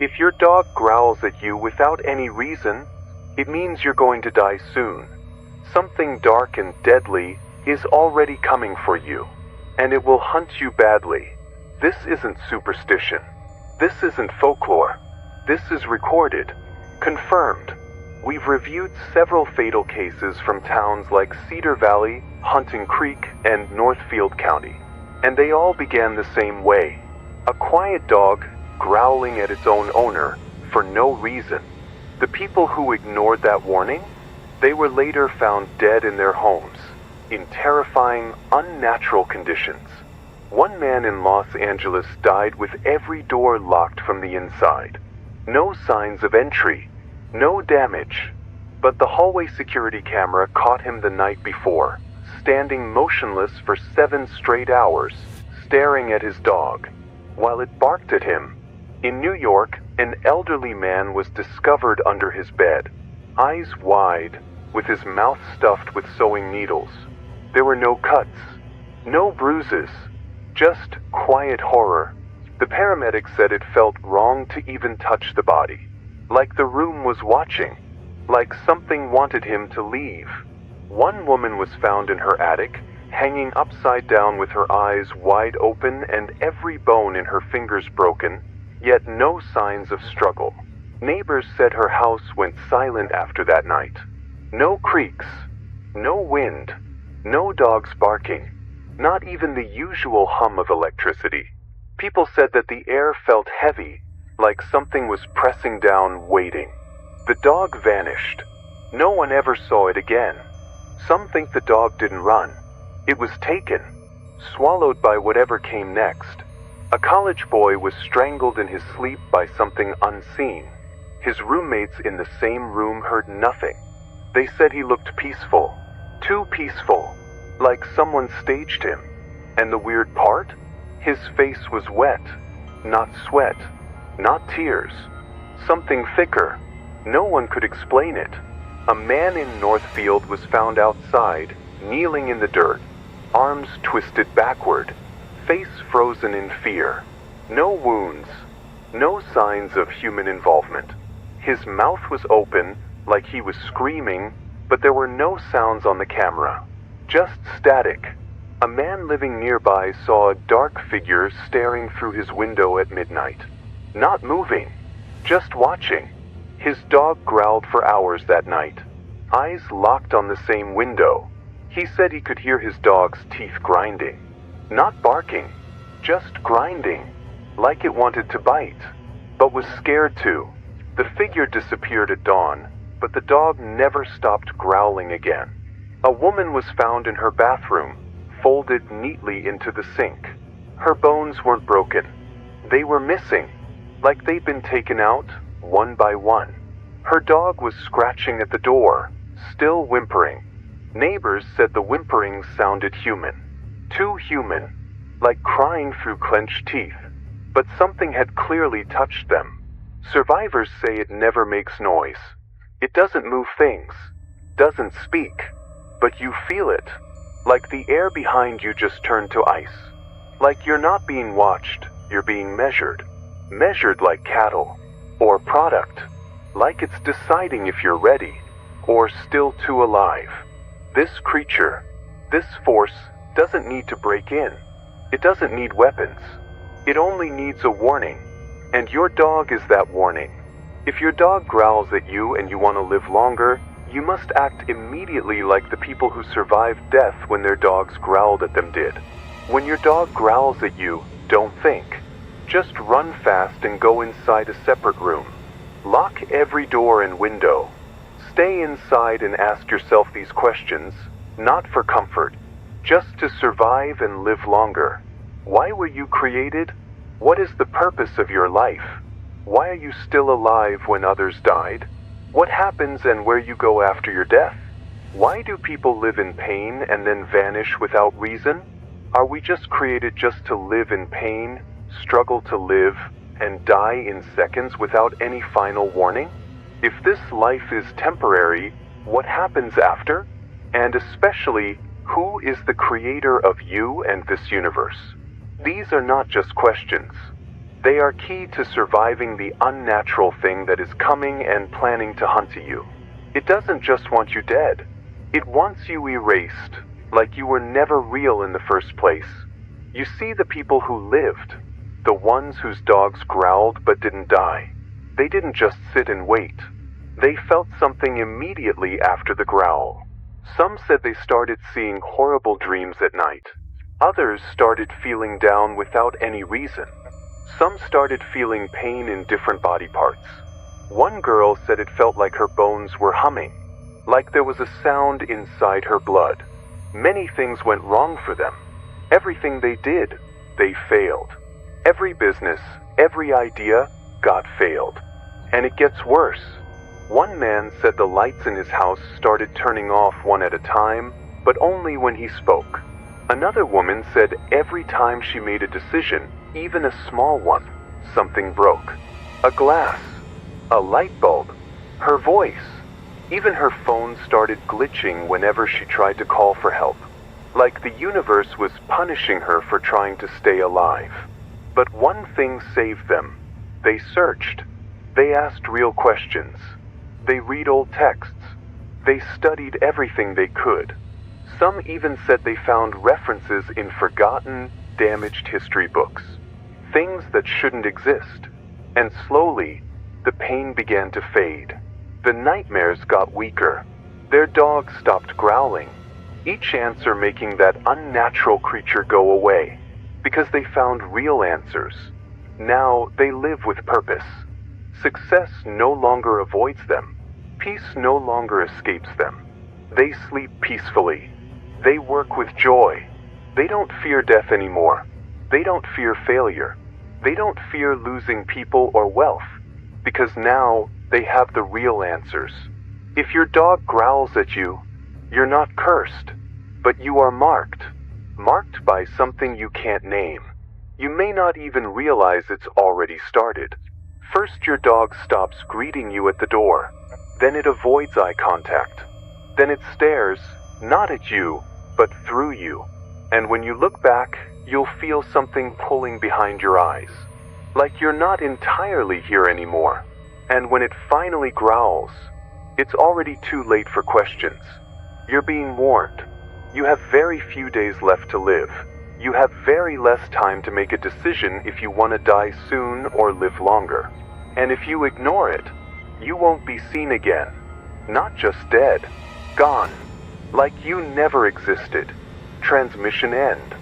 If your dog growls at you without any reason, it means you're going to die soon. Something dark and deadly is already coming for you, and it will hunt you badly. This isn't superstition. This isn't folklore. This is recorded, confirmed. We've reviewed several fatal cases from towns like Cedar Valley, Hunting Creek, and Northfield County, and they all began the same way. A quiet dog growling at its own owner for no reason. The people who ignored that warning, they were later found dead in their homes, in terrifying, unnatural conditions. One man in Los Angeles died with every door locked from the inside. No signs of entry, no damage, but the hallway security camera caught him the night before, standing motionless for 7 straight hours, staring at his dog, while it barked at him. In New York, an elderly man was discovered under his bed, eyes wide, with his mouth stuffed with sewing needles. There were no cuts, no bruises, just quiet horror. The paramedics said it felt wrong to even touch the body, like the room was watching, like something wanted him to leave. One woman was found in her attic, hanging upside down with her eyes wide open and every bone in her fingers broken, yet no signs of struggle. Neighbors said her house went silent after that night. No creaks, no wind, no dogs barking, not even the usual hum of electricity. People said that the air felt heavy, like something was pressing down, waiting. The dog vanished. No one ever saw it again. Some think the dog didn't run. It was taken, swallowed by whatever came next. A college boy was strangled in his sleep by something unseen. His roommates in the same room heard nothing. They said he looked peaceful, too peaceful, like someone staged him. And the weird part? His face was wet, not sweat, not tears. Something thicker. No one could explain it. A man in Northfield was found outside, kneeling in the dirt, arms twisted backward, face frozen in fear. No wounds, no signs of human involvement. His mouth was open, like he was screaming, but there were no sounds on the camera. Just static. A man living nearby saw a dark figure staring through his window at midnight. Not moving, just watching. His dog growled for hours that night, eyes locked on the same window. He said he could hear his dog's teeth grinding. Not barking, just grinding, like it wanted to bite, but was scared to. The figure disappeared at dawn, but the dog never stopped growling again. A woman was found in her bathroom, folded neatly into the sink. Her bones weren't broken. They were missing, like they'd been taken out one by one. Her dog was scratching at the door, still whimpering. Neighbors said the whimpering sounded human. Too human, like crying through clenched teeth. But something had clearly touched them. Survivors say it never makes noise. It doesn't move things, doesn't speak, but you feel it, like the air behind you just turned to ice. Like you're not being watched, you're being measured. Measured like cattle, or product. Like it's deciding if you're ready, or still too alive. This creature, this force, doesn't need to break in. It doesn't need weapons. It only needs a warning. And your dog is that warning. If your dog growls at you and you want to live longer, you must act immediately like the people who survived death when their dogs growled at them did. When your dog growls at you, don't think. Just run fast and go inside a separate room. Lock every door and window. Stay inside and ask yourself these questions, not for comfort, just to survive and live longer. Why were you created? What is the purpose of your life? Why are you still alive when others died? What happens and where you go after your death? Why do people live in pain and then vanish without reason? Are we just created just to live in pain, struggle to live, and die in seconds without any final warning? If this life is temporary, what happens after? And especially, who is the creator of you and this universe? These are not just questions. They are key to surviving the unnatural thing that is coming and planning to hunt you. It doesn't just want you dead. It wants you erased, like you were never real in the first place. You see the people who lived, the ones whose dogs growled but didn't die. They didn't just sit and wait. They felt something immediately after the growl. Some said they started seeing horrible dreams at night. Others started feeling down without any reason. Some started feeling pain in different body parts. One girl said it felt like her bones were humming, like there was a sound inside her blood. Many things went wrong for them. Everything they did, they failed. Every business, every idea got failed. And it gets worse. One man said the lights in his house started turning off one at a time, but only when he spoke. Another woman said every time she made a decision, even a small one, something broke. A glass, a light bulb, her voice. Even her phone started glitching whenever she tried to call for help, like the universe was punishing her for trying to stay alive. But one thing saved them. They searched. They asked real questions. They read old texts. They studied everything they could. Some even said they found references in forgotten, damaged history books. Things that shouldn't exist. And slowly, the pain began to fade. The nightmares got weaker. Their dogs stopped growling, each answer making that unnatural creature go away, because they found real answers. Now they live with purpose. Success no longer avoids them. Peace no longer escapes them. They sleep peacefully. They work with joy. They don't fear death anymore. They don't fear failure. They don't fear losing people or wealth, because now they have the real answers. If your dog growls at you, you're not cursed, but you are marked. Marked by something you can't name. You may not even realize it's already started. First, your dog stops greeting you at the door. Then it avoids eye contact. Then it stares, not at you, but through you. And when you look back, you'll feel something pulling behind your eyes. Like you're not entirely here anymore. And when it finally growls, it's already too late for questions. You're being warned. You have very few days left to live. You have very less time to make a decision if you want to die soon or live longer. And if you ignore it, you won't be seen again. Not just dead. Gone. Like you never existed. Transmission end.